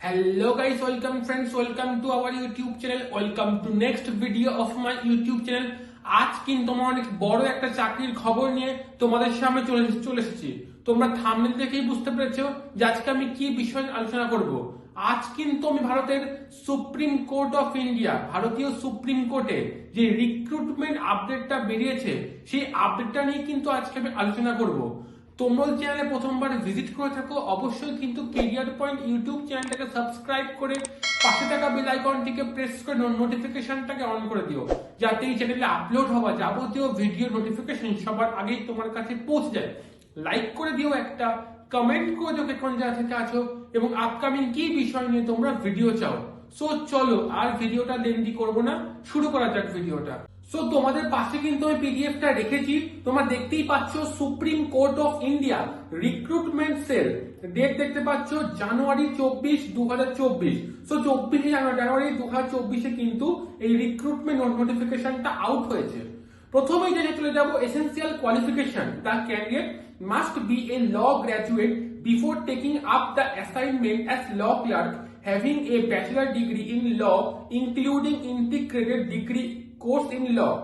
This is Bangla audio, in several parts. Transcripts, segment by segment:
Hello guys, welcome friends, welcome to our YouTube channel, welcome to next video of my YouTube channel. আজ কিন্তু আমরা অনেক বড় একটা চাকরির খবর নিয়ে তোমাদের সামনে চলে এসেছি। তোমরা থাম্বনেল দেখেই বুঝতে পেরেছো যে আজকে আমি কি বিষয় আলোচনা করব। আজ কিন্তু আমি ভারতের সুপ্রিম কোর্ট অফ ইন্ডিয়া, ভারতীয় সুপ্রিম কোর্টে যে রিক্রুটমেন্ট আপডেটটা বেরিয়েছে সেই আপডেটটা নিয়ে কিন্তু আজকে আমি আলোচনা করব। তোমরা চ্যানেলে প্রথমবার ভিজিট করে থাকো অবশ্যই কিন্তু কেরিয়ার পয়েন্ট ইউটিউব চ্যানেলটাকে সাবস্ক্রাইব করে পাশে থাকা বেল আইকনটিকে প্রেস করে নোটিফিকেশনটাকে অন করে দিও, যাতে এই চ্যানেলে আপলোড হওয়া যাবতীয় ভিডিও নোটিফিকেশন সবার আগেই তোমার কাছে পৌঁছে যায়। লাইক করে দিও, একটা কমেন্ট করে দিও কোন জায়গা থেকে আছো এবং আপকামিং কি বিষয় নিয়ে তোমরা ভিডিও চাও। সো চলো আর ভিডিওটা লেন্দি করব না, শুরু করা যাক ভিডিওটা। সো তোমাদের পাশে কিন্তু আমি পিডিএফটা রেখেছি, তোমরা দেখতেই পাচ্ছ Supreme Court of India recruitment cell, date দেখতে পাচ্ছ জানুয়ারি 24, 2024। সো 24 জানুয়ারি 2024 কিন্তু এই রিক্রুটমেন্ট নোটিফিকেশনটা আউট হয়েছে। প্রথমেই যেটা চলে যাব essential qualification, the candidate must be a law graduate before taking up the assignment as law clerk having a bachelor degree in law including integrated degree course in law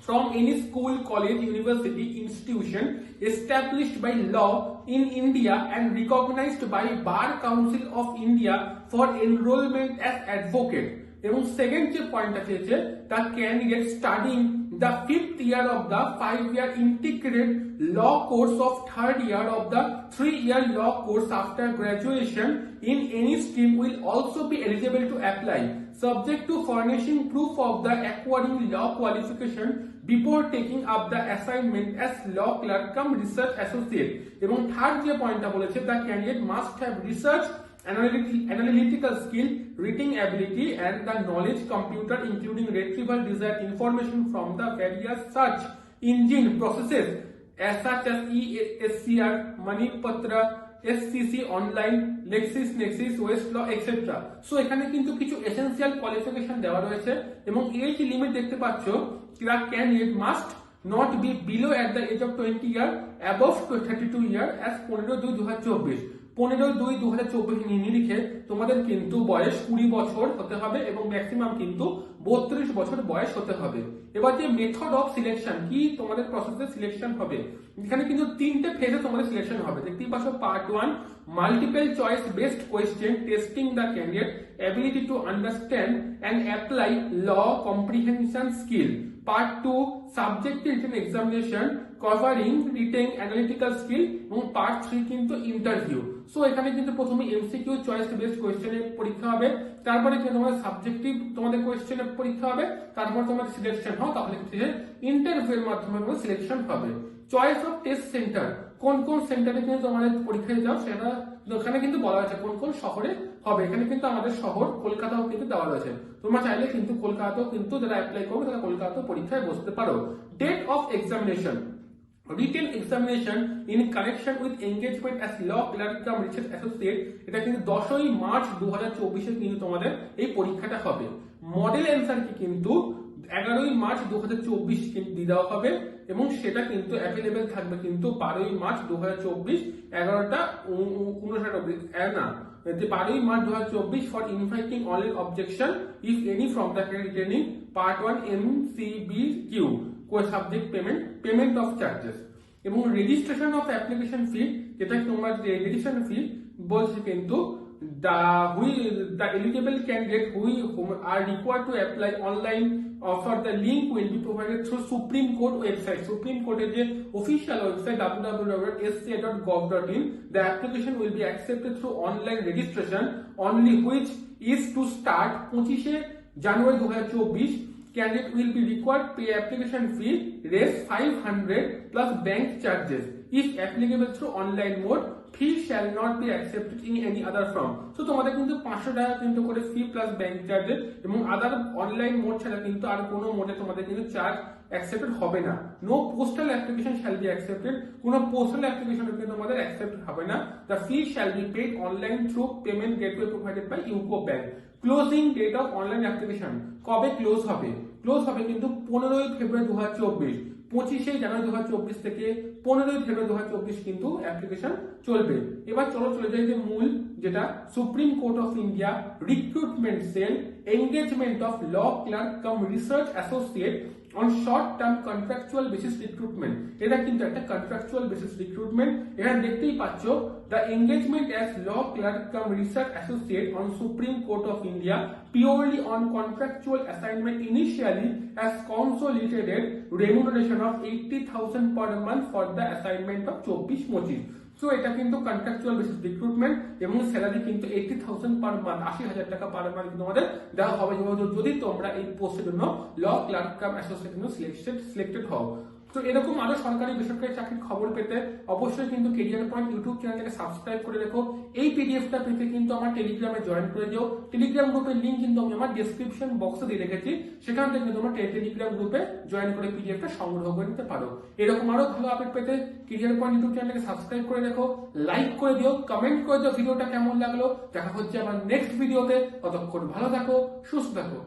from any school, college, university, institution established by law in India and recognized by Bar Council of India for enrollment as advocate. এবং সেকেন্ড যে পয়েন্টটা চেয়েছে, the candidate studying the 5th year of the 5-year integrated law course of 3rd year of the 3-year law course after graduation in any stream will also be eligible to apply, subject to furnishing proof of the acquiring law qualification before taking up the assignment as law clerk cum research associate. এবং থার্ড যে পয়েন্টটা বলেছে, the candidate must have research analytical skill, reading ability and the knowledge computer including retrieval desired information from the various search engine processes as such as ESCR, Manipatra, SCC online, LexisNexis, Westlaw, etc. So এখানে কিন্তু কিছু এসেন্সিয়াল কোয়ালিফিকেশন দেওয়া রয়েছে এবং এজ লিমিট দেখতে পাচ্ছ, the candidate must not be below at the age of 20 year, above 32 year as 15/2/2024। 15/2/2024 নিরিখে তোমাদের কিন্তু বয়স 20 বছর হতে হবে এবং ম্যাক্সিমাম কিন্তু 32 বছর বয়স হতে হবে। এবার যে মেথড অফ সিলেকশন, কি তোমাদের প্রসেসে সিলেকশন হবে, এখানে কিন্তু তিনটে ফেজে তোমাদের সিলেকশন হবে। দেখতেই পাচ্ছ, part 1 multiple choice based question testing the candidate ability to understand and apply law comprehension skill. Part 2 subjective written examination covering written analytical skill এবং পার্ট 3 কিন্তু ইন্টারভিউ। সো এখানে কিন্তু প্রথমে এমসিকিউ চয়েস বেসড কোয়েশ্চেনের পরীক্ষা হবে, তারপরে কিন্তু তোমাদের সাবজেক্টিভ তোমাদের কোয়েশ্চেনের পরীক্ষা হবে, তারপর তোমাদের সিলেকশন হয়, তাহলে ইন্টারভিউর মাধ্যমে তোমাদের সিলেকশন হবে। চয়েস অফ টেস্ট সেন্টার, কোন কোন সেন্টারে কিন্তু তোমাদের পরীক্ষায় যাও সেটা এখানে কিন্তু বলা হয়েছে, কোন কোন শহরে হবে। এখানে কিন্তু আমাদের শহর কলকাতাও কিন্তু দেওয়া রয়েছে, তোমরা চাইলে কিন্তু কলকাতাও কিন্তু যারা অ্যাপ্লাই করবে তারা কলকাতা পরীক্ষায় বসতে পারো। Date of examination, written examination in connection with engagement as law clerk cum research associate, এটা কিন্তু 10ই মার্চ 2024 কিন্তু তোমাদের এই পরীক্ষাটা হবে। মডেল অ্যান্সার কি কিন্তু 11ই মার্চ 2024 কিন্তু দিয়ে দেওয়া হবে এবং সেটা কিন্তু অ্যাভেলেবেল থাকবে কিন্তু 12ই মার্চ 2024 11টা 59 না 12ই মার্চ 2024 for inviting online objection if any from the retaining part 1 MCBQ subject payment of charges. এবং রেজিস্ট্রেশন অফ অ্যাপ্লিকেশন ফি, যেটা তোমার রেজিস্ট্রেশন ফি বলছে কিন্তু the eligible candidate who are required to apply online offer, the link will be provided through Supreme Court website. Supreme Court is the official website www.sca.gov.in. The application will be accepted through online registration only, which is to start 25 January 2024. Candidate will be required to pay application fee raise 500 plus bank charges. If applicable through online mode, fee shall not be accepted in any other form. So তোমাদের কিন্তু 500 টাকা কিন্তু করে ফি প্লাস ব্যাংক চার্জেস এবং আদার অনলাইন মোড ছাড়া কিন্তু আর কোনো মোডে তোমাদের কিন্তু চার্জ অ্যাকসেপ্টেড হবে না। No postal application shall be accepted, কোনো পোস্টাল অ্যাপ্লিকেশন কিন্তু তোমাদের অ্যাকসেপ্টেড হবে না। The fee shall be paid online through payment gateway provided by UCO bank. Closing date of online application, কবে ক্লোজ হবে? ক্লোজ হবে কিন্তু 15ই ফেব্রুয়ারি 2024। 25শে জানুয়ারি 2024 থেকে 15 ফেব্রুয়ারি 2024 কিন্তু অ্যাপ্লিকেশন চলবে। এবার চলে যাই যে মূল যেটা Supreme Court of India recruitment cell engagement of law clerk cum research associate on short term contractual basis recruitment. এটা কিন্তু একটা কন্ট্রাকচুয়াল বেসিস রিক্রুটমেন্ট। এখানে দেখতেই পাচ্ছ the engagement as law clerk cum research associate on Supreme Court of India purely on contractual assignment initially as consolidated remuneration of 80,000 per month for the assignment of 24-25। So এটা কিন্তু কন্ট্রাকচুয়াল বেসিস রিক্রুটমেন্ট এবং স্যালারি কিন্তু 80,000 পার মান্থ, 80,000 টাকা পার মান্থ কিন্তু আমাদের দেওয়া হবে যদি তোমরা এই পোস্টের জন্য law clerk cum association selected হও। তো এরকম আরো সরকারি বেসরকারি চাকরির খবর পেতে অবশ্যই কিন্তু কেরিয়ার পয়েন্ট ইউটিউব চ্যানেলটাকে সাবস্ক্রাইব করে রেখো। এই পিডিএফটা পেতে কিন্তু আমার টেলিগ্রামে জয়েন করে দিও। টেলিগ্রাম গ্রুপের লিংক কিন্তু আমি আমার ডেসক্রিপশন বক্সে দিয়ে রেখেছি, সেখান থেকে কিন্তু তোমরা টেলিগ্রাম গ্রুপে জয়েন করে পিডিএফটা সংগ্রহ করে নিতে পারো। এরকম আরো ভালো আপডেট পেতে কেরিয়ার পয়েন্ট ইউটিউব চ্যানেলটাকে সাবস্ক্রাইব করে রেখো, লাইক করে দিও, কমেন্ট করে দিও ভিডিওটা কেমন লাগলো। দেখা হচ্ছে আমার নেক্সট ভিডিওতে। ততক্ষণ ভালো থাকো, সুস্থ থাকো।